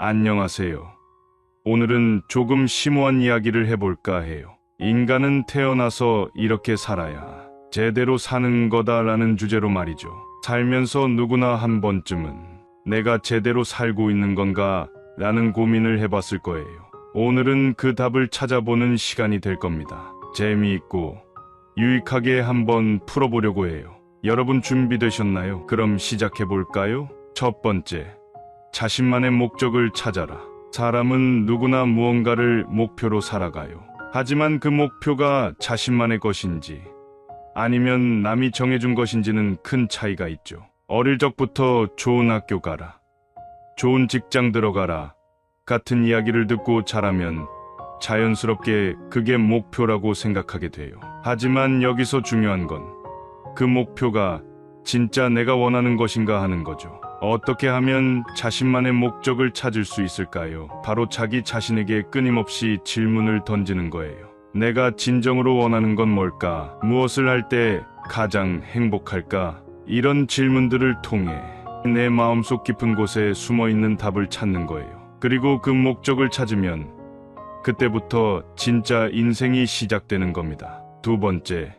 안녕하세요. 오늘은 조금 심오한 이야기를 해볼까 해요. 인간은 태어나서 이렇게 살아야 제대로 사는 거다라는 주제로 말이죠. 살면서 누구나 한 번쯤은 내가 제대로 살고 있는 건가 라는 고민을 해봤을 거예요. 오늘은 그 답을 찾아보는 시간이 될 겁니다. 재미있고 유익하게 한번 풀어보려고 해요. 여러분 준비되셨나요? 그럼 시작해볼까요? 첫 번째, 자신만의 목적을 찾아라. 사람은 누구나 무언가를 목표로 살아가요. 하지만 그 목표가 자신만의 것인지 아니면 남이 정해준 것인지는 큰 차이가 있죠. 어릴 적부터 좋은 학교 가라, 좋은 직장 들어가라 같은 이야기를 듣고 자라면 자연스럽게 그게 목표라고 생각하게 돼요. 하지만 여기서 중요한 건 그 목표가 진짜 내가 원하는 것인가 하는 거죠. 어떻게 하면 자신만의 목적을 찾을 수 있을까요? 바로 자기 자신에게 끊임없이 질문을 던지는 거예요. 내가 진정으로 원하는 건 뭘까? 무엇을 할 때 가장 행복할까? 이런 질문들을 통해 내 마음속 깊은 곳에 숨어있는 답을 찾는 거예요. 그리고 그 목적을 찾으면 그때부터 진짜 인생이 시작되는 겁니다. 두 번째,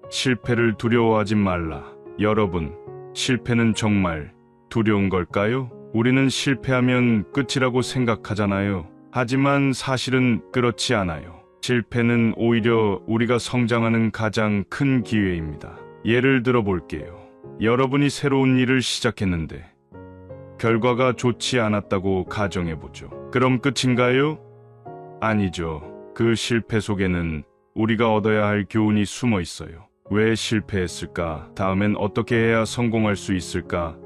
실패를 두려워하지 말라. 여러분, 실패는 정말 두려운 걸까요? 우리는 실패하면 끝이라고 생각하잖아요. 하지만 사실은 그렇지 않아요. 실패는 오히려 우리가 성장하는 가장 큰 기회입니다. 예를 들어 볼게요. 여러분이 새로운 일을 시작했는데 결과가 좋지 않았다고 가정해보죠. 그럼 끝인가요? 아니죠. 그 실패 속에는 우리가 얻어야 할 교훈이 숨어 있어요. 왜 실패했을까? 다음엔 어떻게 해야 성공할 수 있을까?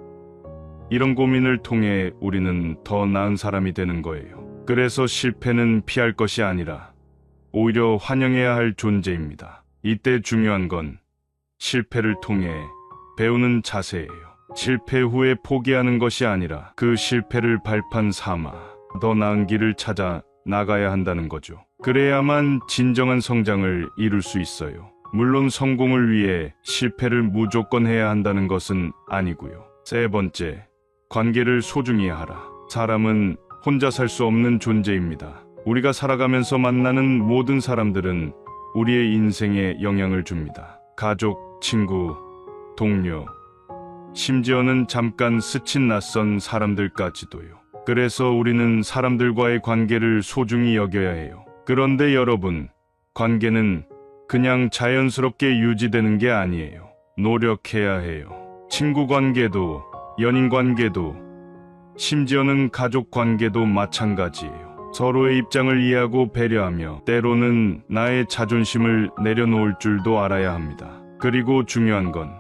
이런 고민을 통해 우리는 더 나은 사람이 되는 거예요. 그래서 실패는 피할 것이 아니라 오히려 환영해야 할 존재입니다. 이때 중요한 건 실패를 통해 배우는 자세예요. 실패 후에 포기하는 것이 아니라 그 실패를 발판 삼아 더 나은 길을 찾아 나가야 한다는 거죠. 그래야만 진정한 성장을 이룰 수 있어요. 물론 성공을 위해 실패를 무조건 해야 한다는 것은 아니고요. 세 번째, 관계를 소중히 하라. 사람은 혼자 살 수 없는 존재입니다. 우리가 살아가면서 만나는 모든 사람들은 우리의 인생에 영향을 줍니다. 가족, 친구, 동료, 심지어는 잠깐 스친 낯선 사람들까지도요. 그래서 우리는 사람들과의 관계를 소중히 여겨야 해요. 그런데 여러분, 관계는 그냥 자연스럽게 유지되는 게 아니에요. 노력해야 해요. 친구 관계도, 연인 관계도, 심지어는 가족 관계도 마찬가지예요. 서로의 입장을 이해하고 배려하며 때로는 나의 자존심을 내려놓을 줄도 알아야 합니다. 그리고 중요한 건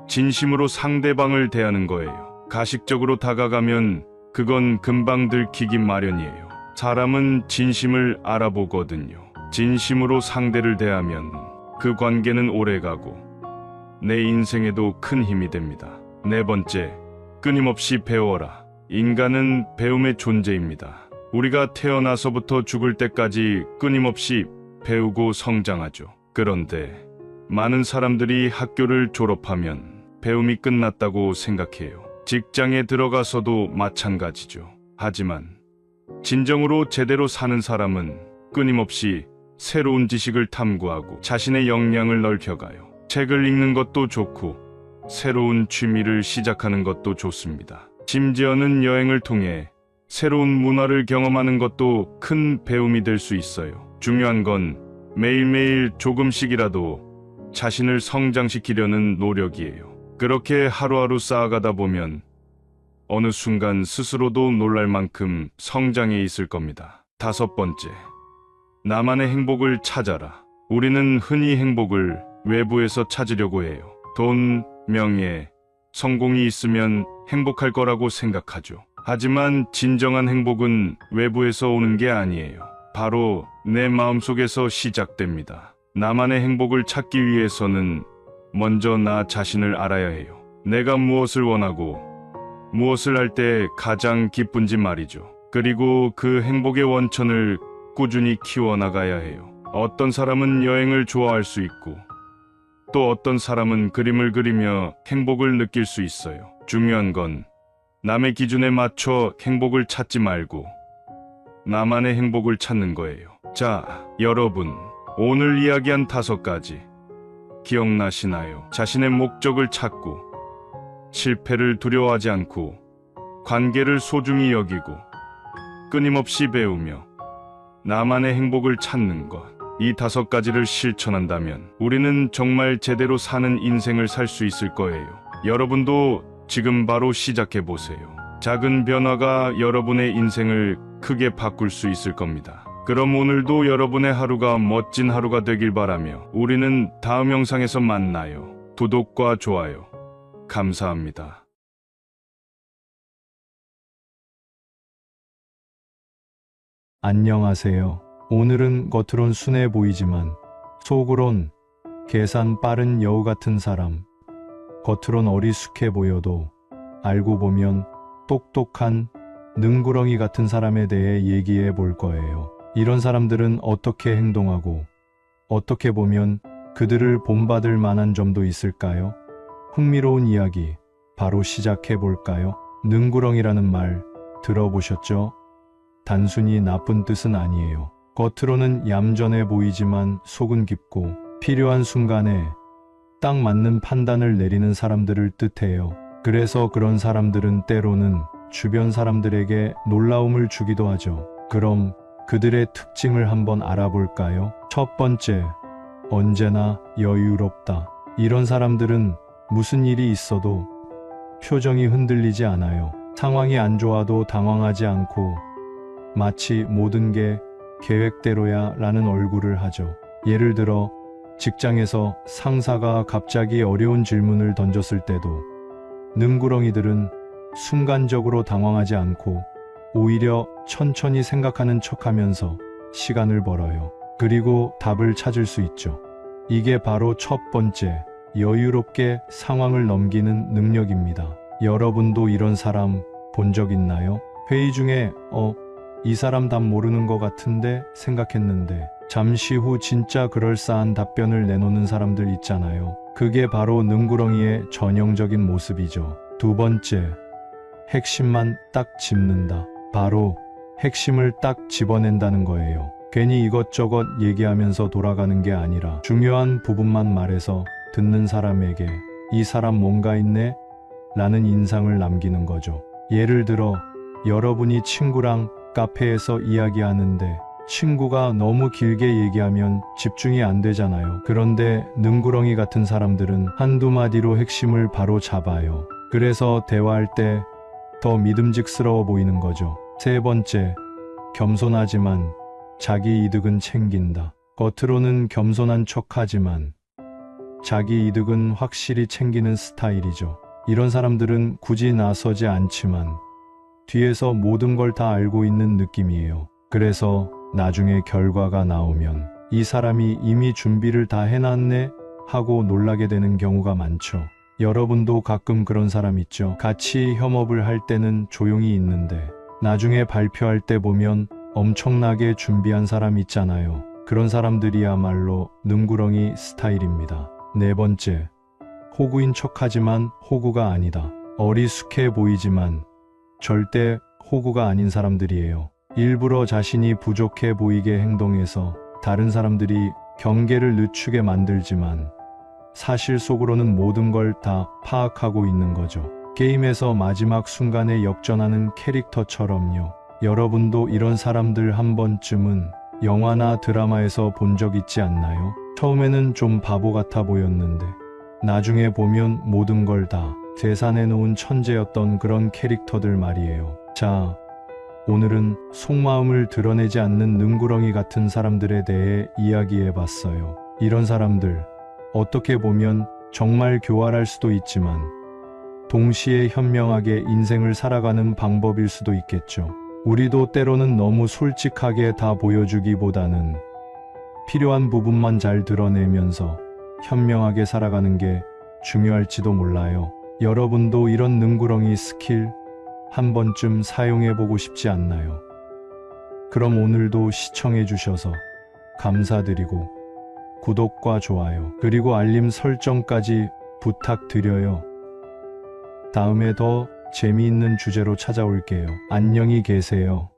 진심으로 상대방을 대하는 거예요. 가식적으로 다가가면 그건 금방 들키기 마련이에요. 사람은 진심을 알아보거든요. 진심으로 상대를 대하면 그 관계는 오래가고 내 인생에도 큰 힘이 됩니다. 네 번째, 끊임없이 배워라. 인간은 배움의 존재입니다. 우리가 태어나서부터 죽을 때까지 끊임없이 배우고 성장하죠. 그런데 많은 사람들이 학교를 졸업하면 배움이 끝났다고 생각해요. 직장에 들어가서도 마찬가지죠. 하지만 진정으로 제대로 사는 사람은 끊임없이 새로운 지식을 탐구하고 자신의 역량을 넓혀가요. 책을 읽는 것도 좋고 새로운 취미를 시작하는 것도 좋습니다. 심지어는 여행을 통해 새로운 문화를 경험하는 것도 큰 배움이 될 수 있어요. 중요한 건 매일매일 조금씩이라도 자신을 성장시키려는 노력이에요. 그렇게 하루하루 쌓아가다 보면 어느 순간 스스로도 놀랄 만큼 성장해 있을 겁니다. 다섯 번째, 나만의 행복을 찾아라. 우리는 흔히 행복을 외부에서 찾으려고 해요. 돈, 명예, 성공이 있으면 행복할 거라고 생각하죠. 하지만 진정한 행복은 외부에서 오는 게 아니에요. 바로 내 마음속에서 시작됩니다. 나만의 행복을 찾기 위해서는 먼저 나 자신을 알아야 해요. 내가 무엇을 원하고 무엇을 할 때 가장 기쁜지 말이죠. 그리고 그 행복의 원천을 꾸준히 키워나가야 해요. 어떤 사람은 여행을 좋아할 수 있고 또 어떤 사람은 그림을 그리며 행복을 느낄 수 있어요. 중요한 건 남의 기준에 맞춰 행복을 찾지 말고 나만의 행복을 찾는 거예요. 자, 여러분, 오늘 이야기한 5가지 기억나시나요? 자신의 목적을 찾고, 실패를 두려워하지 않고, 관계를 소중히 여기고, 끊임없이 배우며 나만의 행복을 찾는 것. 이 5가지를 실천한다면 우리는 정말 제대로 사는 인생을 살 수 있을 거예요. 여러분도 지금 바로 시작해 보세요. 작은 변화가 여러분의 인생을 크게 바꿀 수 있을 겁니다. 그럼 오늘도 여러분의 하루가 멋진 하루가 되길 바라며 우리는 다음 영상에서 만나요. 구독과 좋아요 감사합니다. 안녕하세요. 오늘은 겉으론 순해 보이지만 속으론 계산 빠른 여우 같은 사람, 겉으론 어리숙해 보여도 알고 보면 똑똑한 능구렁이 같은 사람에 대해 얘기해 볼 거예요. 이런 사람들은 어떻게 행동하고 어떻게 보면 그들을 본받을 만한 점도 있을까요? 흥미로운 이야기 바로 시작해 볼까요? 능구렁이라는 말 들어보셨죠? 단순히 나쁜 뜻은 아니에요. 겉으로는 얌전해 보이지만 속은 깊고 필요한 순간에 딱 맞는 판단을 내리는 사람들을 뜻해요. 그래서 그런 사람들은 때로는 주변 사람들에게 놀라움을 주기도 하죠. 그럼 그들의 특징을 한번 알아볼까요? 첫 번째, 언제나 여유롭다. 이런 사람들은 무슨 일이 있어도 표정이 흔들리지 않아요. 상황이 안 좋아도 당황하지 않고 마치 모든 게 계획대로야 라는 얼굴을 하죠. 예를 들어 직장에서 상사가 갑자기 어려운 질문을 던졌을 때도 능구렁이들은 순간적으로 당황하지 않고 오히려 천천히 생각하는 척하면서 시간을 벌어요. 그리고 답을 찾을 수 있죠. 이게 바로 첫 번째, 여유롭게 상황을 넘기는 능력입니다. 여러분도 이런 사람 본 적 있나요? 회의 중에 이 사람 답 모르는 것 같은데 생각했는데 잠시 후 진짜 그럴싸한 답변을 내놓는 사람들 있잖아요. 그게 바로 능구렁이의 전형적인 모습이죠. 두 번째, 핵심만 딱 짚는다. 바로 핵심을 딱 집어낸다는 거예요. 괜히 이것저것 얘기하면서 돌아가는 게 아니라 중요한 부분만 말해서 듣는 사람에게 이 사람 뭔가 있네? 라는 인상을 남기는 거죠. 예를 들어 여러분이 친구랑 카페에서 이야기하는데 친구가 너무 길게 얘기하면 집중이 안 되잖아요. 그런데 능구렁이 같은 사람들은 한두 마디로 핵심을 바로 잡아요. 그래서 대화할 때 더 믿음직스러워 보이는 거죠. 세 번째, 겸손하지만 자기 이득은 챙긴다. 겉으로는 겸손한 척하지만 자기 이득은 확실히 챙기는 스타일이죠. 이런 사람들은 굳이 나서지 않지만 뒤에서 모든 걸 다 알고 있는 느낌이에요. 그래서 나중에 결과가 나오면 이 사람이 이미 준비를 다 해놨네 하고 놀라게 되는 경우가 많죠. 여러분도 가끔 그런 사람 있죠. 같이 협업을 할 때는 조용히 있는데 나중에 발표할 때 보면 엄청나게 준비한 사람 있잖아요. 그런 사람들이야말로 능구렁이 스타일입니다. 네 번째, 호구인 척하지만 호구가 아니다. 어리숙해 보이지만 절대 호구가 아닌 사람들이에요. 일부러 자신이 부족해 보이게 행동해서 다른 사람들이 경계를 늦추게 만들지만 사실 속으로는 모든 걸 다 파악하고 있는 거죠. 게임에서 마지막 순간에 역전하는 캐릭터처럼요. 여러분도 이런 사람들 한 번쯤은 영화나 드라마에서 본 적 있지 않나요? 처음에는 좀 바보 같아 보였는데 나중에 보면 모든 걸 다 계산해 놓은 천재였던 그런 캐릭터들 말이에요. 자, 오늘은 속마음을 드러내지 않는 능구렁이 같은 사람들에 대해 이야기해 봤어요. 이런 사람들, 어떻게 보면 정말 교활할 수도 있지만 동시에 현명하게 인생을 살아가는 방법일 수도 있겠죠. 우리도 때로는 너무 솔직하게 다 보여주기보다는 필요한 부분만 잘 드러내면서 현명하게 살아가는 게 중요할지도 몰라요. 여러분도 이런 능구렁이 스킬 한 번쯤 사용해보고 싶지 않나요? 그럼 오늘도 시청해주셔서 감사드리고 구독과 좋아요 그리고 알림 설정까지 부탁드려요. 다음에 더 재미있는 주제로 찾아올게요. 안녕히 계세요.